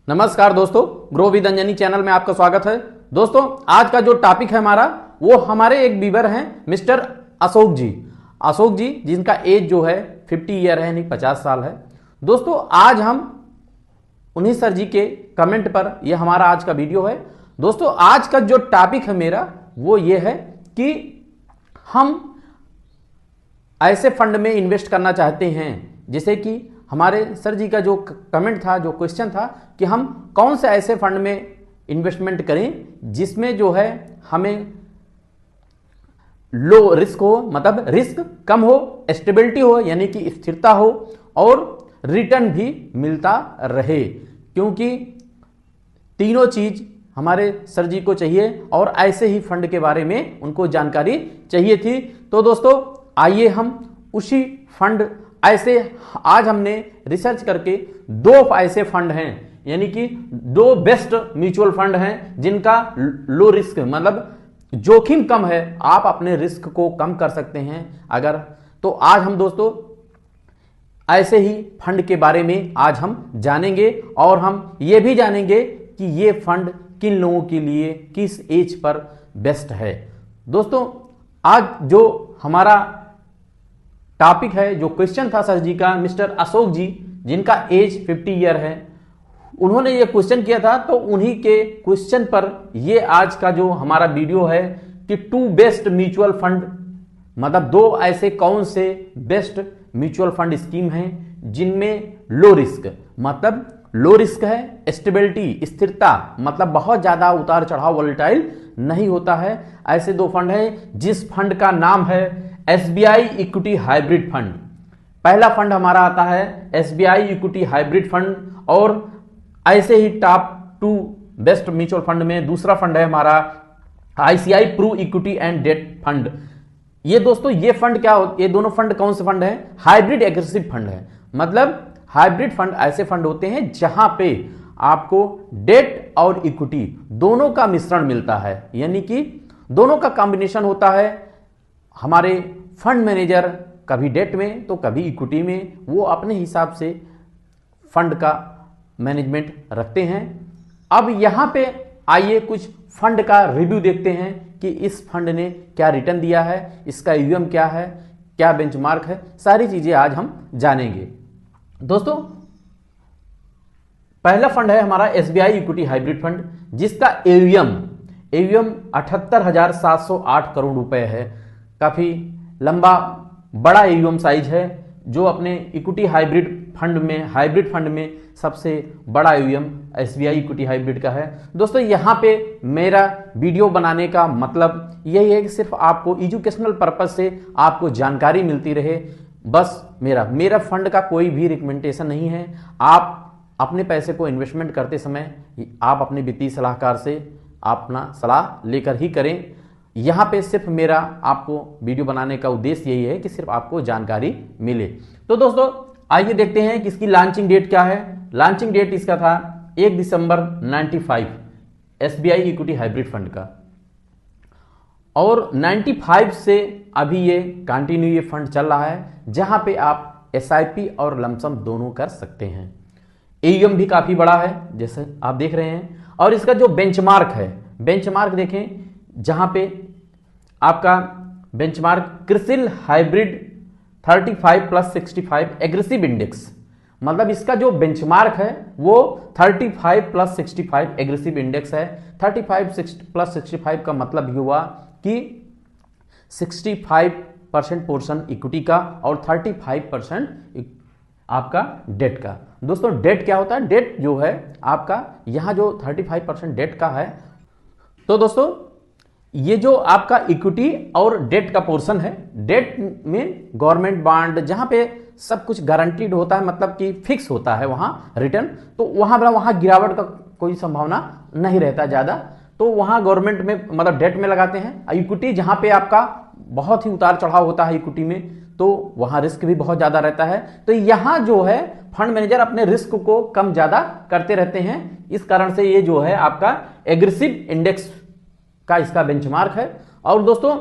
नमस्कार दोस्तों, grow with Anjani channel में आपका स्वागत है। दोस्तों, आज का जो टॉपिक है हमारा वो हमारे एक व्यूअर हैं मिस्टर अशोक जी जिनका एज जो है 50 ईयर है, यानी 50 साल है। दोस्तों, आज हम उन्हीं सर जी के कमेंट पर ये हमारा आज का वीडियो है। दोस्तों, आज का जो टॉपिक है मेरा वो ये है कि हम ऐसे फंड में इन्वेस्ट करना चाहते हैं, जैसे कि हमारे सर जी का जो कमेंट था, जो क्वेश्चन था कि हम कौन से ऐसे फंड में इन्वेस्टमेंट करें जिसमें जो है हमें लो रिस्क हो, मतलब रिस्क कम हो, स्टेबिलिटी हो यानी कि स्थिरता हो और रिटर्न भी मिलता रहे, क्योंकि तीनों चीज हमारे सर जी को चाहिए और ऐसे ही फंड के बारे में उनको जानकारी चाहिए थी। तो दोस्तों, आइए हम उसी फंड ऐसे आज हमने रिसर्च करके दो ऐसे फंड हैं, यानी कि दो बेस्ट म्यूचुअल फंड हैं जिनका लो रिस्क, मतलब जोखिम कम है, आप अपने रिस्क को कम कर सकते हैं अगर। तो आज हम दोस्तों ऐसे ही फंड के बारे में आज हम जानेंगे और हम ये भी जानेंगे कि ये फंड किन लोगों के लिए किस एज पर बेस्ट है। दोस्तों, आज जो हमारा टॉपिक है, जो क्वेश्चन था सर जी का, मिस्टर अशोक जी जिनका एज 50 ईयर है, उन्होंने ये क्वेश्चन किया था। तो उन्हीं के क्वेश्चन पर ये आज का जो हमारा वीडियो है कि टू बेस्ट म्यूचुअल फंड, मतलब दो ऐसे कौन से बेस्ट म्यूचुअल फंड स्कीम हैं जिनमें लो रिस्क, मतलब लो रिस्क है, स्टेबिलिटी स्थिरता, मतलब बहुत ज्यादा उतार चढ़ाव वोलेटाइल नहीं होता है। ऐसे दो फंड हैं जिस फंड का नाम है SBI इक्विटी हाइब्रिड फंड। पहला फंड हमारा आता है SBI इक्विटी हाइब्रिड फंड, और ऐसे ही टॉप 2 बेस्ट म्यूचुअल फंड में दूसरा फंड है हमारा ICI Pru equity and debt fund. ये दोस्तों, ये फंड क्या हो, ये दोनों फंड कौन से फंड है? हाइब्रिड एग्रेसिव फंड है। मतलब हाइब्रिड फंड ऐसे फंड होते हैं जहां पे आपको डेट और इक्विटी दोनों का मिश्रण मिलता है, यानी कि दोनों का कॉम्बिनेशन होता है। हमारे फंड मैनेजर कभी डेट में तो कभी इक्विटी में, वो अपने हिसाब से फंड का मैनेजमेंट रखते हैं। अब यहां पे आइए कुछ फंड का रिव्यू देखते हैं कि इस फंड ने क्या रिटर्न दिया है, इसका AUM क्या है, क्या बेंचमार्क है, सारी चीजें आज हम जानेंगे। दोस्तों, पहला फंड है हमारा SBI इक्विटी हाइब्रिड फंड, जिसका AUM 78,708 करोड़ रुपए है। काफी लंबा बड़ा AUM साइज है, जो अपने इक्विटी हाइब्रिड फंड में सबसे बड़ा AUM SBI इक्विटी हाइब्रिड का है। दोस्तों, यहां पे मेरा वीडियो बनाने का मतलब यही है कि सिर्फ आपको एजुकेशनल पर्पज से आपको जानकारी मिलती रहे, बस। मेरा फंड का कोई भी रिकमेंडेशन नहीं है। आप अपने पैसे को इन्वेस्टमेंट करते समय आप अपने वित्तीय सलाहकार से अपना सलाह लेकर ही करें। यहां पे सिर्फ मेरा आपको वीडियो बनाने का उद्देश्य यही है कि सिर्फ आपको जानकारी मिले। तो दोस्तों, आइए देखते हैं कि इसकी लॉन्चिंग डेट क्या है। लॉन्चिंग डेट इसका था 1 दिसंबर 95 SBI इक्विटी हाइब्रिड फंड का, और 95 से अभी ये कंटिन्यू ये फंड चल रहा है, जहां पे आप SIP और लमसम दोनों कर सकते हैं। AUM भी काफी बड़ा है, जैसे आप देख रहे हैं। और इसका जो बेंचमार्क है, बेंचमार्क देखें, जहां पे आपका benchmark CRISIL hybrid 35+65 aggressive index, मतलब इसका जो बेंचमार्क है वो 35+65 एग्रेसिव इंडेक्स है। 35+65 का मतलब ये हुआ कि 65% पोर्शन इक्विटी का और 35% आपका डेट का। दोस्तों, डेट क्या होता है? डेट जो है आपका, यहां जो 35% डेट का है, तो दोस्तों ये जो आपका इक्विटी और डेट का पोर्शन है, डेट में गवर्नमेंट बॉन्ड, जहां पे सब कुछ गारंटीड होता है, मतलब कि फिक्स होता है वहां रिटर्न, तो वहां गिरावट का कोई संभावना नहीं रहता ज्यादा, तो वहां गवर्नमेंट में, मतलब डेट में लगाते हैं। इक्विटी जहां पे आपका बहुत ही उतार चढ़ाव होता है इक्विटी में, तो वहां रिस्क भी बहुत ज्यादा रहता है। तो यहां जो है फंड मैनेजर अपने रिस्क को कम ज्यादा करते रहते हैं, इस कारण से ये जो है आपका एग्रेसिव इंडेक्स का इसका बेंचमार्क है। और दोस्तों,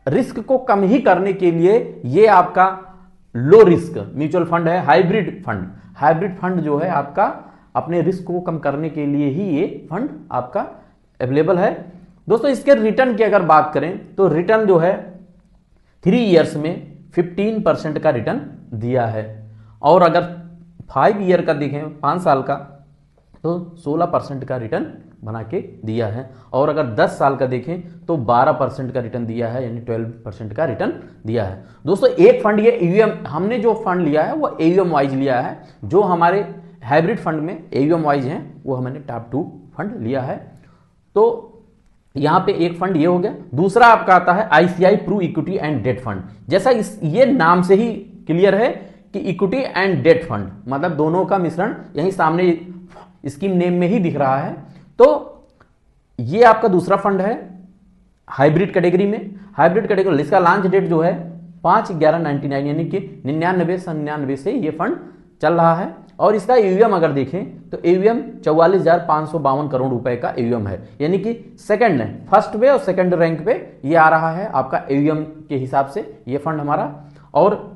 रिस्क को कम ही करने के लिए ये आपका लो रिस्क म्यूचुअल फंड है, हाइब्रिड फंड जो है आपका अपने रिस्क को कम करने के लिए ही ये फंड आपका अवेलेबल है। दोस्तों इसके रिटर्न की अगर बात करें तो रिटर्न जो है 3 ईयर्स में 15% का रिटर्न दिया है, और अगर 5 ईयर का देखें 5 साल का तो 16% का रिटर्न बना के दिया है, और अगर 10 साल का देखें तो 12% का रिटर्न दिया है, यानी 12% का रिटर्न दिया है। दोस्तों एक फंड ये AUM, हमने जो फंड लिया है वो AUM वाइज लिया है, जो हमारे हाइब्रिड फंड में AUM वाइज हैं वो हमने टॉप 2 फंड लिया है। तो यहां पे एक फंड ये हो गया। दूसरा आपका आता है ICI Pru equity and debt fund. जैसा ये नाम से ही क्लियर है कि इक्विटी एंड डेट फंड, मतलब दोनों का मिश्रण यहीं सामने स्कीम नेम में ही दिख रहा है। तो ये आपका दूसरा फंड है हाइब्रिड कैटेगरी में। हाइब्रिड कैटेगरी, इसका लॉन्च डेट जो है 5/11/99 यानी कि 99 से ये फंड चल रहा है, और इसका AUM अगर देखें तो AUM 44,552 करोड़ रुपए का AUM है, यानी कि सेकंड है, फर्स्ट पे और सेकंड रैंक पे ये आ रहा है आपका AUM के हिसाब से ये फंड हमारा। और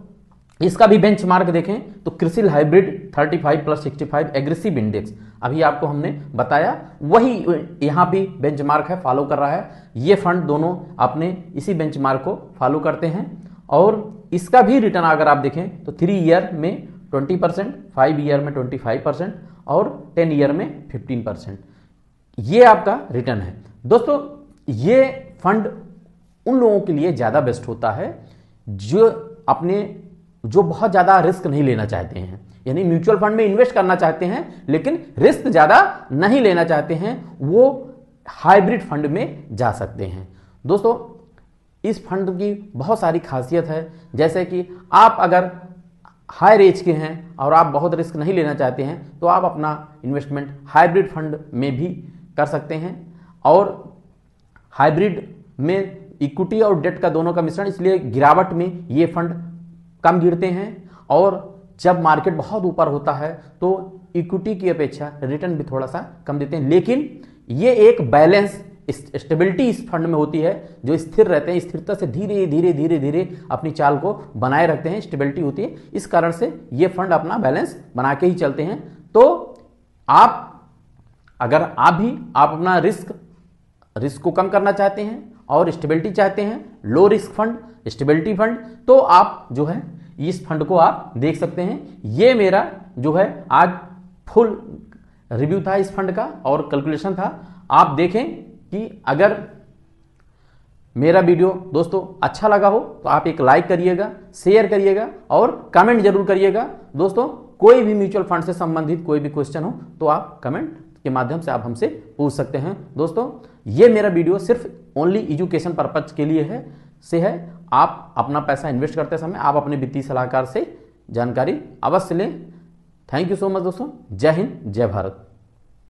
इसका भी बेंचमार्क देखें तो क्रिसिल हाइब्रिड 35+65 एग्रेसिव इंडेक्स, अभी आपको हमने बताया वही यहां भी बेंचमार्क है, फॉलो कर रहा है। ये फंड दोनों अपने इसी बेंचमार्क को फॉलो करते हैं, और इसका भी रिटर्न अगर आप देखें तो 3 ईयर में 20%, 5 ईयर में 25% और 10 ईयर में 15%, ये आपका रिटर्न है। दोस्तों ये फंड उन लोगों के लिए ज़्यादा बेस्ट होता है जो बहुत ज़्यादा रिस्क नहीं लेना चाहते हैं, यानी म्यूचुअल फंड में इन्वेस्ट करना चाहते हैं लेकिन रिस्क ज़्यादा नहीं लेना चाहते हैं, वो हाइब्रिड फंड में जा सकते हैं। दोस्तों इस फंड की बहुत सारी खासियत है, जैसे कि आप अगर हाई रेंज के हैं और आप बहुत रिस्क नहीं लेना चाहते हैं तो आप अपना इन्वेस्टमेंट हाइब्रिड फंड में भी कर सकते हैं। और हाइब्रिड में इक्विटी और डेट का दोनों का मिश्रण, इसलिए गिरावट में ये फंड कम गिरते हैं, और जब मार्केट बहुत ऊपर होता है तो इक्विटी की अपेक्षा रिटर्न भी थोड़ा सा कम देते हैं। लेकिन ये एक बैलेंस स्टेबिलिटी इस फंड में होती है, जो स्थिर रहते हैं, स्थिरता से धीरे धीरे धीरे धीरे अपनी चाल को बनाए रखते हैं, स्टेबिलिटी होती है। इस कारण से ये फंड अपना बैलेंस बना के ही चलते हैं। तो अगर आप अपना रिस्क को कम करना चाहते हैं और स्टेबिलिटी चाहते हैं, low risk fund, stability fund, तो आप जो है इस फंड को आप देख सकते हैं। ये मेरा जो है आज फुल रिव्यू था इस फंड का और कैलकुलेशन था। आप देखें कि अगर मेरा वीडियो दोस्तों अच्छा लगा हो तो आप एक लाइक करिएगा, शेयर करिएगा और कमेंट जरूर करिएगा। दोस्तों कोई भी म्यूचुअल फंड से संबंधित कोई भी क्वेश्चन हो तो आप कमेंट के माध्यम से आप हमसे पूछ सकते हैं। दोस्तों ये मेरा वीडियो सिर्फ ओनली एजुकेशन पर्पज के लिए है। आप अपना पैसा इन्वेस्ट करते समय आप अपने वित्तीय सलाहकार से जानकारी अवश्य लें। थैंक यू सो मच दोस्तों। जय हिंद, जय भारत।